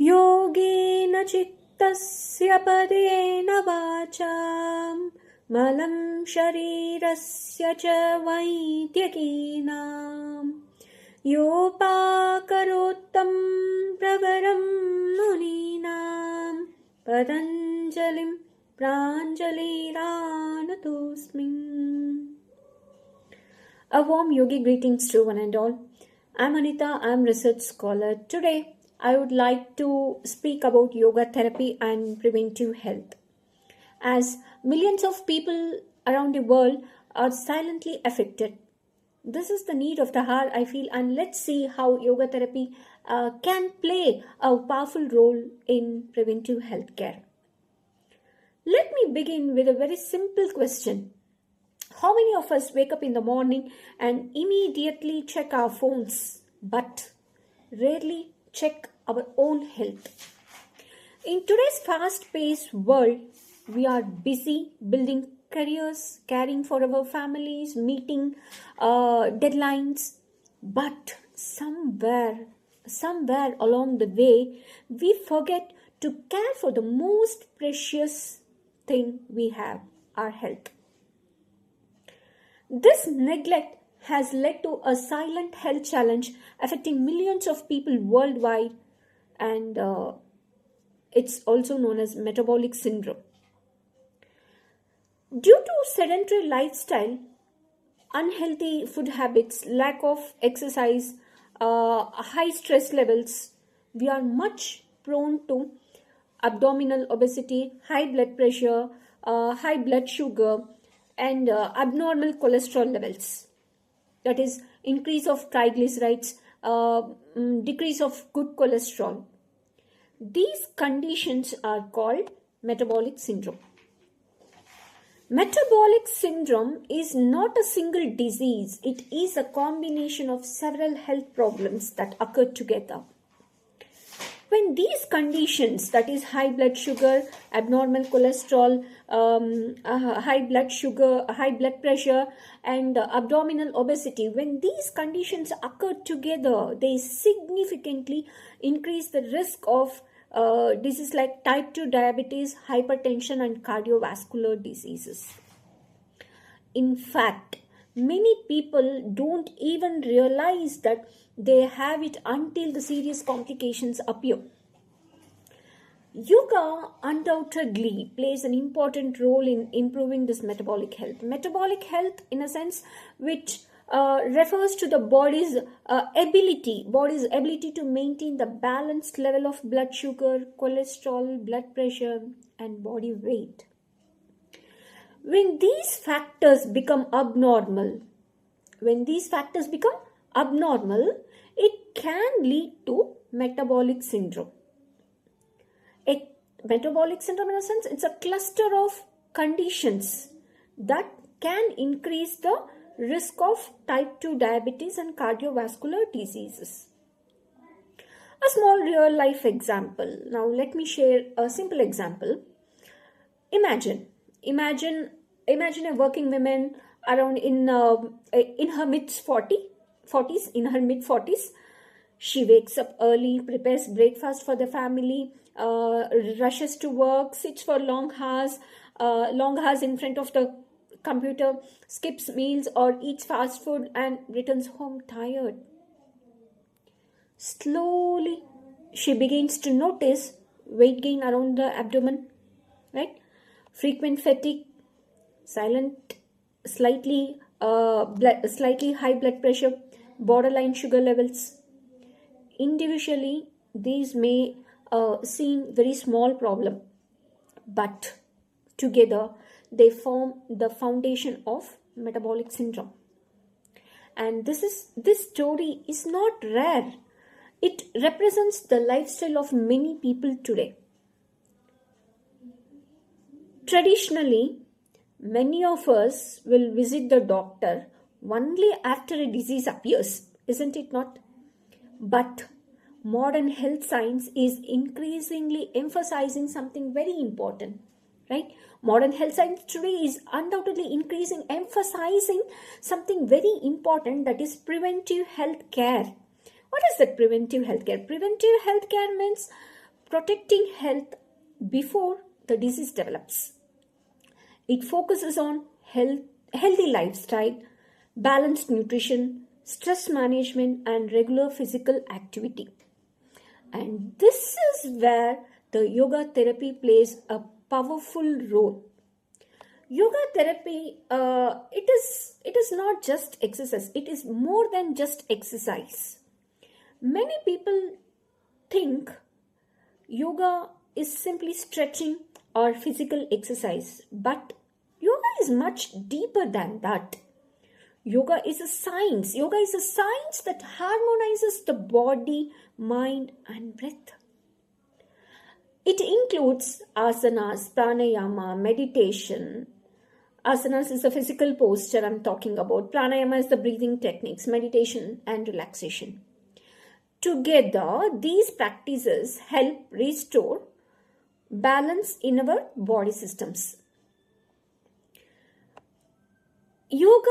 योगेन चित्तस्य पदेन वाचां मलं शरीरस्य च वैद्यकीनां योपाकरोत्तं प्रवरं मुनीनां पतञ्जलिं प्राञ्जलिरानतोऽस्मि. A warm yogi greetings to one and all. I'm Anitha, I'm research scholar. Today, I would like to speak about yoga therapy and preventive health. As millions of people around the world are silently affected, this is the need of the hour, I feel, and let's see how yoga therapy can play a powerful role in preventive health care. Let me begin with a very simple question. How many of us wake up in the morning and immediately check our phones, but rarely check our own health? In today's fast-paced world, we are busy building careers, caring for our families, meeting deadlines, but somewhere along the way, we forget to care for the most precious thing we have, our health. This neglect has led to a silent health challenge affecting millions of people worldwide, and it's also known as metabolic syndrome. Due to sedentary lifestyle, unhealthy food habits, lack of exercise, high stress levels, we are much prone to abdominal obesity, high blood pressure, high blood sugar, and abnormal cholesterol levels. That is, increase of triglycerides, decrease of good cholesterol. These conditions are called metabolic syndrome. Metabolic syndrome is not a single disease. It is a combination of several health problems that occur together. When these conditions, that is high blood sugar, abnormal cholesterol, high blood sugar, high blood pressure, and abdominal obesity, when these conditions occur together, they significantly increase the risk of diseases like type 2 diabetes, hypertension, and cardiovascular diseases. In fact, many people don't even realize that they have it until the serious complications appear. Yoga undoubtedly plays an important role in improving this metabolic health. Metabolic health, in a sense, which refers to the body's ability to maintain the balanced level of blood sugar, cholesterol, blood pressure, and body weight. When these factors become abnormal, it can lead to metabolic syndrome. A metabolic syndrome, in a sense, it's a cluster of conditions that can increase the risk of type 2 diabetes and cardiovascular diseases. A small real life example. Now let me share a simple example. Imagine a working woman around in her mid-40s. She wakes up early, prepares breakfast for the family, rushes to work, sits for long hours in front of the computer, skips meals or eats fast food, and returns home tired. Slowly, she begins to notice weight gain around the abdomen, right? Frequent fatigue, slightly high blood pressure, borderline sugar levels. Individually, these may seem very small problem, but together they form the foundation of metabolic syndrome. And this story is not rare. It represents the lifestyle of many people today. Traditionally, many of us will visit the doctor only after a disease appears, isn't it not? But modern health science is increasingly emphasizing something very important, right? Modern health science today is undoubtedly emphasizing something very important, that is preventive health care. What is that preventive health care? Preventive health care means protecting health before the disease develops. It focuses on healthy lifestyle, balanced nutrition, stress management, and regular physical activity. And this is where the yoga therapy plays a powerful role. Yoga therapy, it is not just exercise. It is more than just exercise. Many people think yoga is simply stretching or physical exercise, but yoga is much deeper than that. Yoga is a science. Yoga is a science that harmonizes the body, mind, and breath. It includes asanas, pranayama, meditation. Asanas is the physical posture I'm talking about. Pranayama is the breathing techniques, meditation, and relaxation. Together, these practices help restore balance in our body systems. Yoga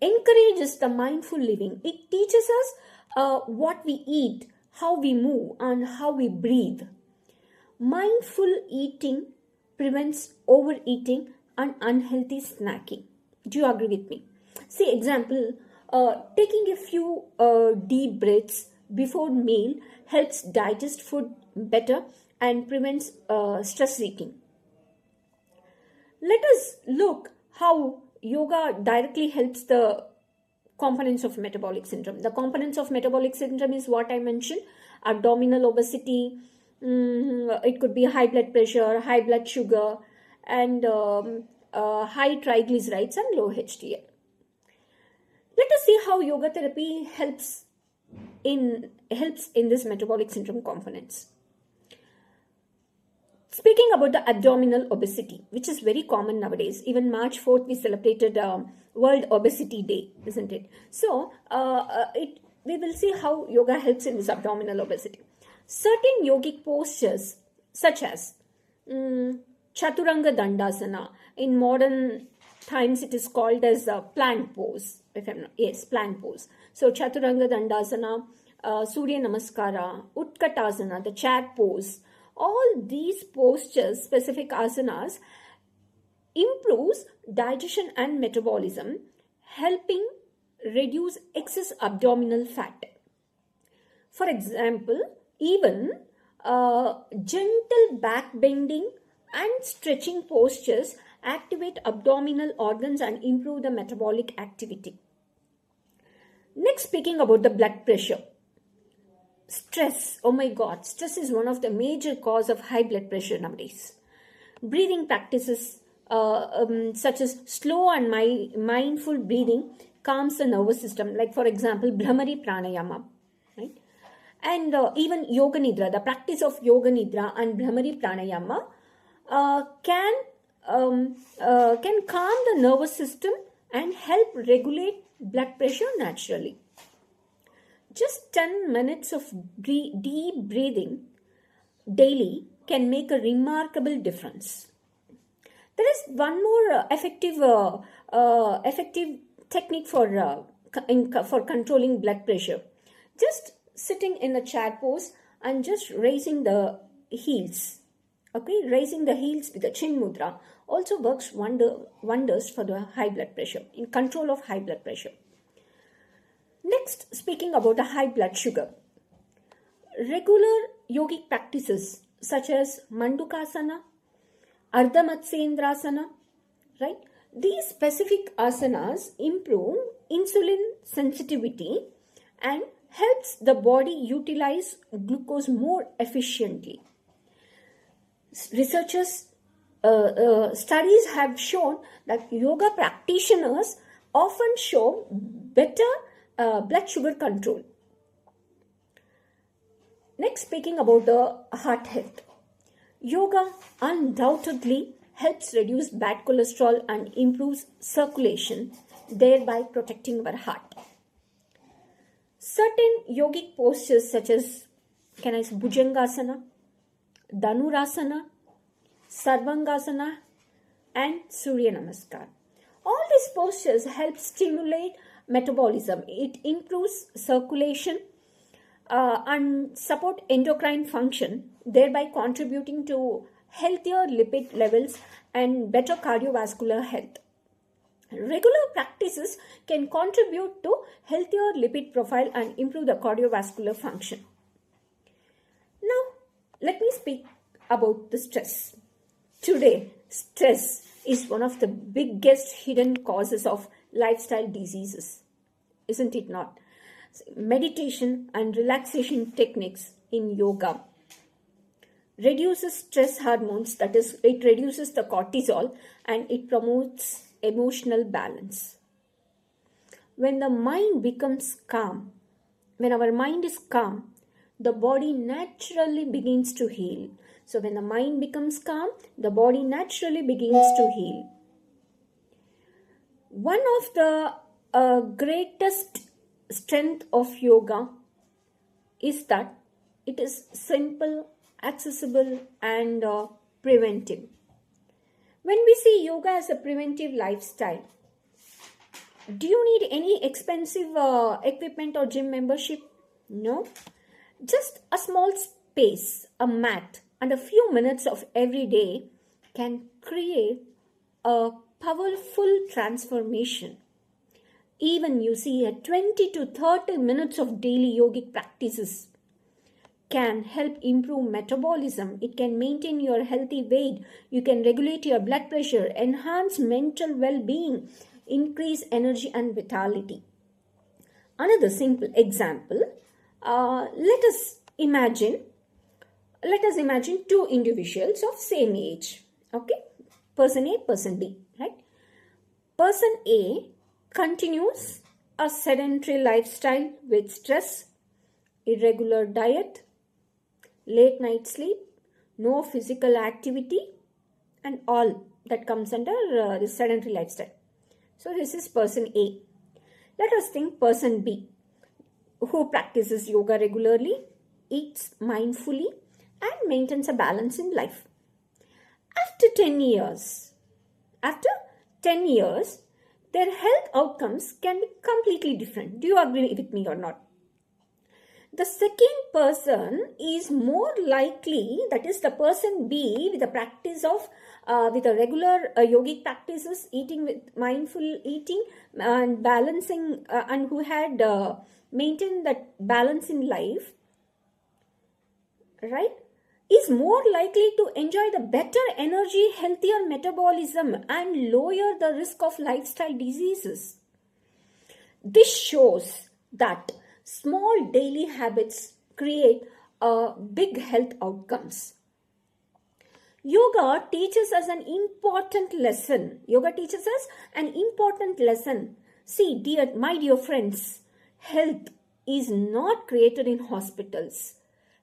encourages the mindful living. It teaches us what we eat, how we move, and how we breathe. Mindful eating prevents overeating and unhealthy snacking. Do you agree with me? See, example, taking a few deep breaths before meal helps digest food better and prevents stress eating. Let us look how yoga directly helps the components of metabolic syndrome. The components of metabolic syndrome is what I mentioned: abdominal obesity, it could be high blood pressure, high blood sugar, and high triglycerides and low HDL. Let us see how yoga therapy helps in this metabolic syndrome components. Speaking about the abdominal obesity, which is very common nowadays. Even March 4th, we celebrated World Obesity Day, isn't it? So, we will see how yoga helps in this abdominal obesity. Certain yogic postures, such as Chaturanga Dandasana, in modern times it is called as a plank pose. Plank pose. So, Chaturanga Dandasana, Surya Namaskara, Utkatasana, the chair pose. All these postures, specific asanas, improves digestion and metabolism, helping reduce excess abdominal fat. For example, even gentle back bending and stretching postures activate abdominal organs and improve the metabolic activity. Next, speaking about the blood pressure. Stress, oh my God, stress is one of the major cause of high blood pressure nowadays. Breathing practices such as slow and mindful breathing calms the nervous system. Like for example, Bhramari Pranayama, right? And even Yoga Nidra, the practice of Yoga Nidra and Bhramari Pranayama can calm the nervous system and help regulate blood pressure naturally. Just 10 minutes of deep breathing daily can make a remarkable difference. There is one more effective technique for controlling blood pressure. Just sitting in a chair pose and just raising the heels. Okay, raising the heels with the chin mudra also works wonders for the high blood pressure, in control of high blood pressure. Next, speaking about the high blood sugar. Regular yogic practices such as Mandukasana, Ardha Matsyendrasana, right? These specific asanas improve insulin sensitivity and helps the body utilize glucose more efficiently. Researchers, studies have shown that yoga practitioners often show better blood sugar control. Next, speaking about the heart health. Yoga undoubtedly helps reduce bad cholesterol and improves circulation, thereby protecting our heart. Certain yogic postures such as Bhujangasana, Dhanurasana, Sarvangasana, and Surya Namaskar. All these postures help stimulate metabolism. It improves circulation and support endocrine function, thereby contributing to healthier lipid levels and better cardiovascular health. Regular practices can contribute to healthier lipid profile and improve the cardiovascular function. Now, let me speak about the stress. Today, stress is one of the biggest hidden causes of lifestyle diseases, isn't it not? Meditation and relaxation techniques in yoga reduces stress hormones, that is, it reduces the cortisol and it promotes emotional balance. When the mind becomes calm, when our mind is calm, the body naturally begins to heal. So when the mind becomes calm, the body naturally begins to heal. One of the greatest strength of yoga is that it is simple, accessible, and preventive. When we see yoga as a preventive lifestyle, do you need any expensive equipment or gym membership? No. Just a small space, a mat, and a few minutes of every day can create a powerful transformation. Even you see a 20 to 30 minutes of daily yogic practices can help improve metabolism. It can maintain your healthy weight. You can regulate your blood pressure, enhance mental well-being, increase energy and vitality. Another simple example, let us imagine two individuals of same age. Okay, person A, person B, right? Person A continues a sedentary lifestyle with stress, irregular diet, late night sleep, no physical activity, and all that comes under the sedentary lifestyle. So this is person A. Let us think person B, who practices yoga regularly, eats mindfully, and maintains a balance in life. After 10 years, their health outcomes can be completely different. Do you agree with me or not? The second person is more likely, that is the person B with the practice of, with a regular yogic practices, eating with mindful eating and balancing, and who had maintained that balance in life, right, is more likely to enjoy the better energy, healthier metabolism, and lower the risk of lifestyle diseases. This shows that small daily habits create big health outcomes. Yoga teaches us an important lesson. See, my dear friends, health is not created in hospitals.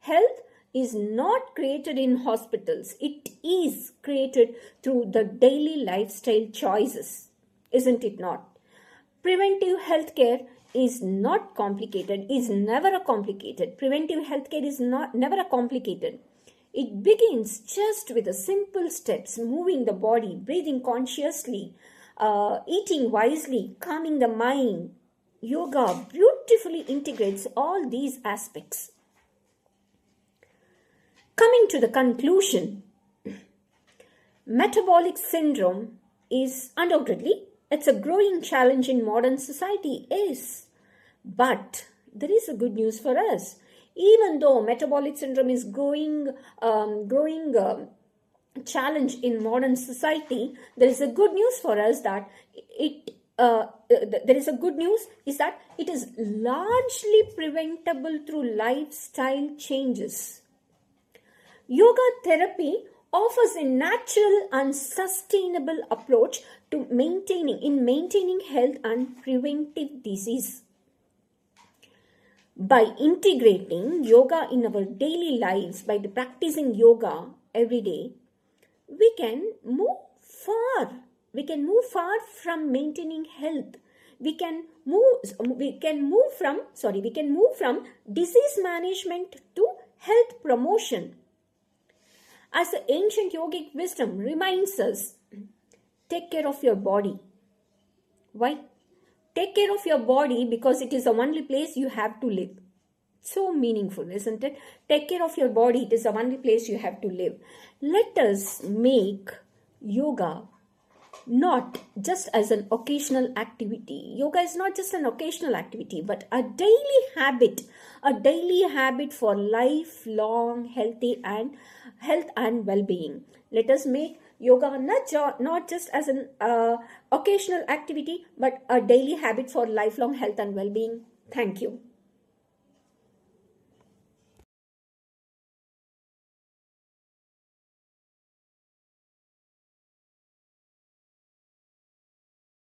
Health is not created in hospitals. It is created through the daily lifestyle choices, isn't it not? Preventive healthcare is not complicated, is never a complicated. Preventive healthcare is never a complicated. It begins just with the simple steps, moving the body, breathing consciously, eating wisely, calming the mind. Yoga beautifully integrates all these aspects. Coming to the conclusion, metabolic syndrome is undoubtedly, it's a growing challenge in modern society, yes. But there is a good news for us. Even though metabolic syndrome is growing challenge in modern society, there is a good news for us that it is largely preventable through lifestyle changes. Yoga therapy offers a natural and sustainable approach to maintaining health and preventive disease. By integrating yoga in our daily lives, by practicing yoga every day, we can move far. We can move far from maintaining health. We can move from disease management to health promotion. As the ancient yogic wisdom reminds us, take care of your body. Why? Take care of your body because it is the only place you have to live. So meaningful, isn't it? Take care of your body. It is the only place you have to live. Let us make yoga not just as an occasional activity. Yoga is not just an occasional activity, but a daily habit for lifelong health and well-being. Let us make yoga not just as an occasional activity, but a daily habit for lifelong health and well-being. Thank you.